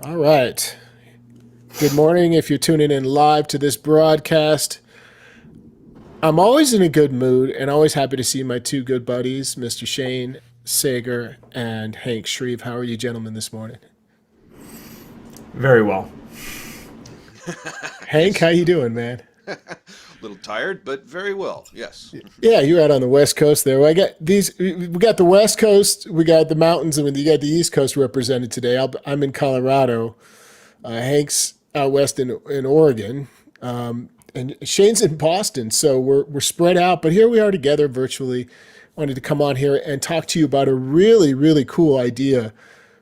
All right. Good morning if you're tuning in live to this broadcast. I'm always in a good mood and always happy to see my two good buddies, Mr. Shane Sager and Hank Shreve. How are you gentlemen this morning? Very well. Hank, how you doing, man? A little tired, but very well. Yes. Yeah, you're out on the West Coast there. Well, I got these. We got the West Coast, we got the mountains, and you got the East Coast represented today. I'm in Colorado. Hank's out west in Oregon, and Shane's in Boston. So we're spread out, but here we are together virtually. Wanted to come on here and talk to you about a really cool idea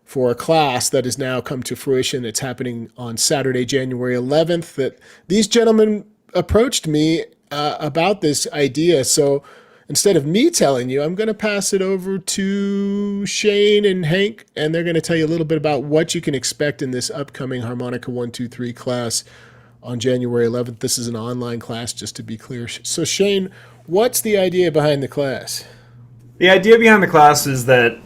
for a class that has now come to fruition. It's happening on Saturday, January 11th. That these gentlemen approached me about this idea. So instead of me telling you, I'm going to pass it over to Shane and Hank, and they're going to tell you a little bit about what you can expect in this upcoming Harmonica 123 class on January 11th. This is an online class, just to be clear. So, Shane, what's the idea behind the class? The idea behind the class is that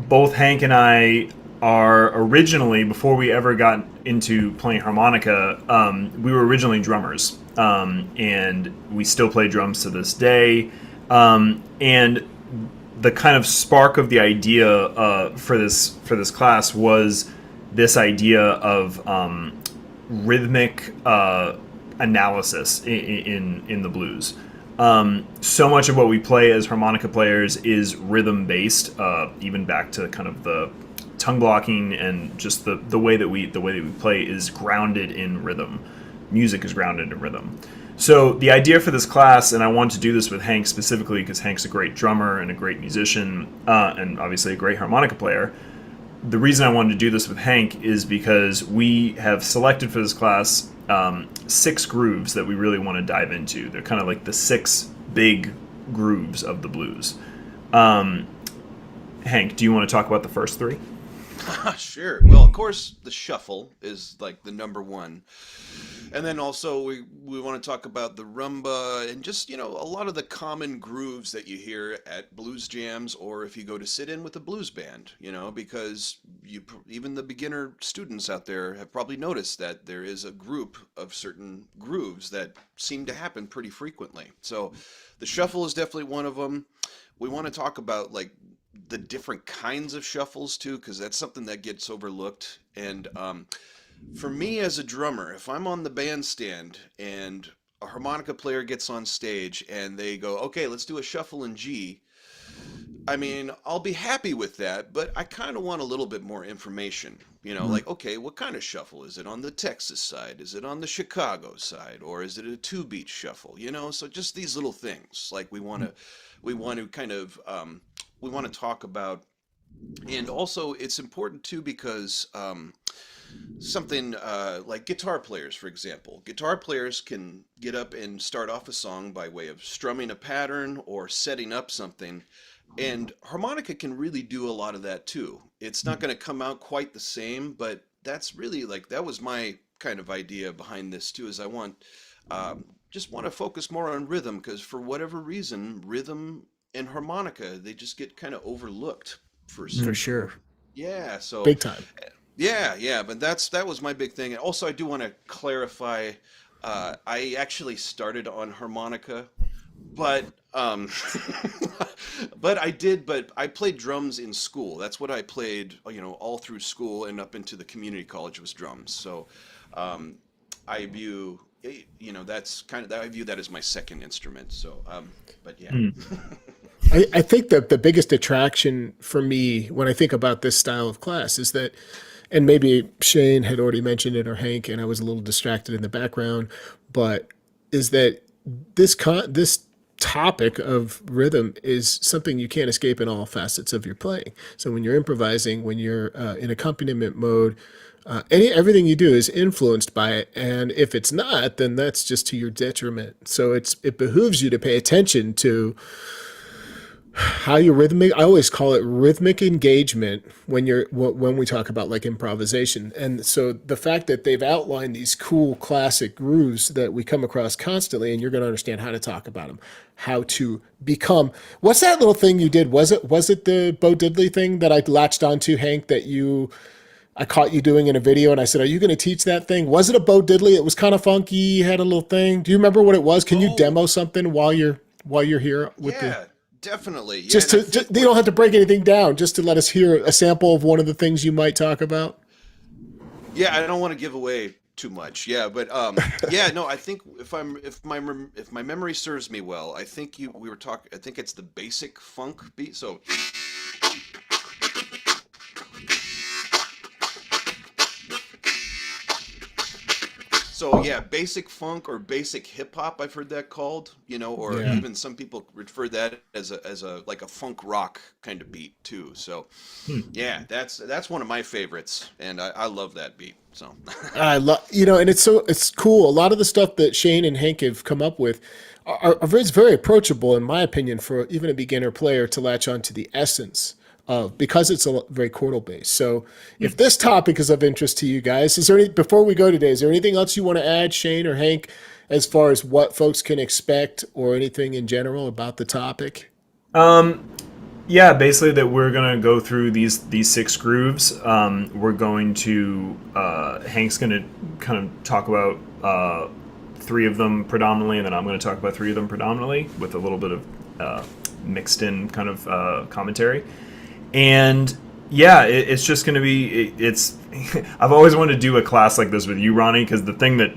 both Hank and I are originally, before we ever got into playing harmonica, we were originally drummers. And we still play drums to this day. And the kind of spark of the idea for this class was this idea of rhythmic analysis in the blues. So much of what we play as harmonica players is rhythm based, even back to kind of the tongue blocking and just the way that we play is grounded in rhythm. Music is grounded in rhythm. So the idea for this class, and I want to do this with Hank specifically because Hank's a great drummer and a great musician, and obviously a great harmonica player. The reason I wanted to do this with Hank is because we have selected for this class 6 grooves that we really want to dive into. They're kind of like the 6 big grooves of the blues. Hank, do you want to talk about the first 3? Sure. Well, of course, the shuffle is like the number one. And then also we want to talk about the rumba and just, a lot of the common grooves that you hear at blues jams or if you go to sit in with a blues band, because even the beginner students out there have probably noticed that there is a group of certain grooves that seem to happen pretty frequently. So the shuffle is definitely one of them. We want to talk about like the different kinds of shuffles too, because that's something that gets overlooked. And for me as a drummer, if I'm on the bandstand and a harmonica player gets on stage and they go, okay, let's do a shuffle in G, I mean, I'll be happy with that, but I kind of want a little bit more information. Like, okay, what kind of shuffle? Is it on the Texas side? Is it on the Chicago side? Or is it a 2-beat shuffle? So just these little things, like we want to kind of, we want to talk about. And also, it's important too because something like guitar players, for example. Guitar players can get up and start off a song by way of strumming a pattern or setting up something. And harmonica can really do a lot of that too. It's not going to come out quite the same, but that's really like that was my kind of idea behind this too. Is I just want to focus more on rhythm because for whatever reason, rhythm and harmonica they just get kind of overlooked for For some. sure. Yeah, so Big time. yeah, but that was my big thing. And also, I do want to clarify. I actually started on harmonica, but but I played drums in school. That's what I played, all through school and up into the community college was drums. So, I view, that's kind of I view that as my second instrument. So, but yeah. I think that the biggest attraction for me when I think about this style of class is that, and maybe Shane had already mentioned it or Hank, and I was a little distracted in the background, but is that this topic of rhythm is something you can't escape in all facets of your playing. So when you're improvising, when you're in accompaniment mode, everything you do is influenced by it, and if it's not, then that's just to your detriment. So it behooves you to pay attention to how you rhythmic. I always call it rhythmic engagement when we talk about like improvisation. And so the fact that they've outlined these cool classic grooves that we come across constantly, and you're going to understand how to talk about them, how to become. What's that little thing you did? Was it the Bo Diddley thing that I latched onto, Hank? That you I caught you doing in a video, and I said, "Are you going to teach that thing?" Was it a Bo Diddley? It was kind of funky. Had a little thing. Do you remember what it was? Can you Oh, demo something while you're here with the? yeah, definitely. Yeah, Just and I to, think they don't have to break anything down. Just to let us hear a sample of one of the things you might talk about. yeah, I don't want to give away too much. Yeah, but yeah, no, I think if my memory serves me well, I think we were talking. I think it's the basic funk beat. So yeah, basic funk or basic hip hop, I've heard that called, or Yeah. even some people refer that as a like a funk rock kind of beat too. So yeah, that's one of my favorites, and I love that beat. So I love, and it's cool. A lot of the stuff that Shane and Hank have come up with is very approachable, in my opinion, for even a beginner player to latch on to the essence of, because it's very chordal based. So if this topic is of interest to you guys, before we go today, is there anything else you want to add, Shane or Hank, as far as what folks can expect or anything in general about the topic? Yeah, basically that we're gonna go through these 6 grooves. We're going to Hank's gonna kind of talk about 3 of them predominantly, and then I'm going to talk about 3 of them predominantly with a little bit of mixed in kind of commentary. And yeah, it's just going to be it's. I've always wanted to do a class like this with you, Ronnie, because the thing that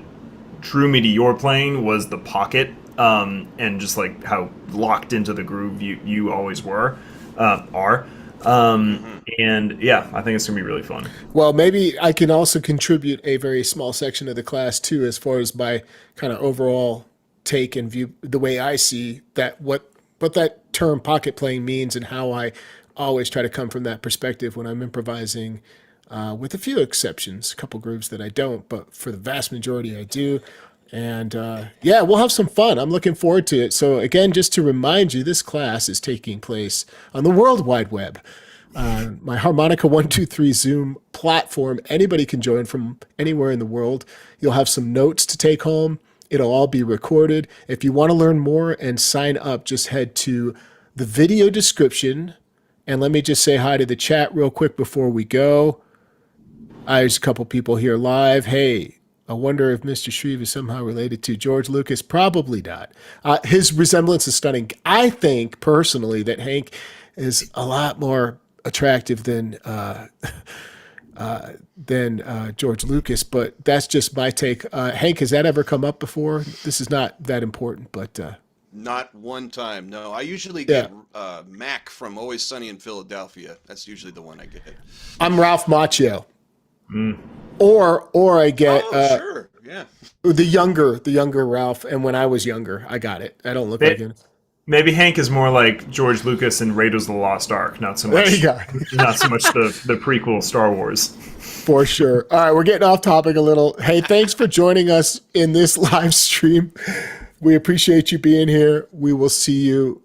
drew me to your playing was the pocket, and just like how locked into the groove you always are. And yeah, I think it's gonna be really fun. Well, maybe I can also contribute a very small section of the class too, as far as my kind of overall take and view, the way I see that, what that term pocket playing means, and how I always try to come from that perspective when I'm improvising, with a few exceptions, a couple grooves that I don't, but for the vast majority I do. And yeah, we'll have some fun. I'm looking forward to it. So again, just to remind you, this class is taking place on the World Wide Web. My Harmonica 123 Zoom platform. Anybody can join from anywhere in the world. You'll have some notes to take home. It'll all be recorded. If you want to learn more and sign up, just head to the video description. And let me just say hi to the chat real quick before we go. There's a couple people here live. Hey, I wonder if Mr. Shreve is somehow related to George Lucas. Probably not. His resemblance is stunning. I think personally that Hank is a lot more attractive than George Lucas, but that's just my take. Hank, has that ever come up before? This is not that important, but not one time. No, I usually yeah. get Mac from Always Sunny in Philadelphia. That's usually the one I get. I'm Ralph Macchio. Or I get Sure, yeah. the younger Ralph, and when I was younger, I got it. I don't look like him. Maybe Hank is more like George Lucas in Raiders of the Lost Ark, not so much. There you go. Not so much the prequel Star Wars. For sure. All right, we're getting off topic a little. Hey, thanks for joining us in this live stream. We appreciate you being here. We will see you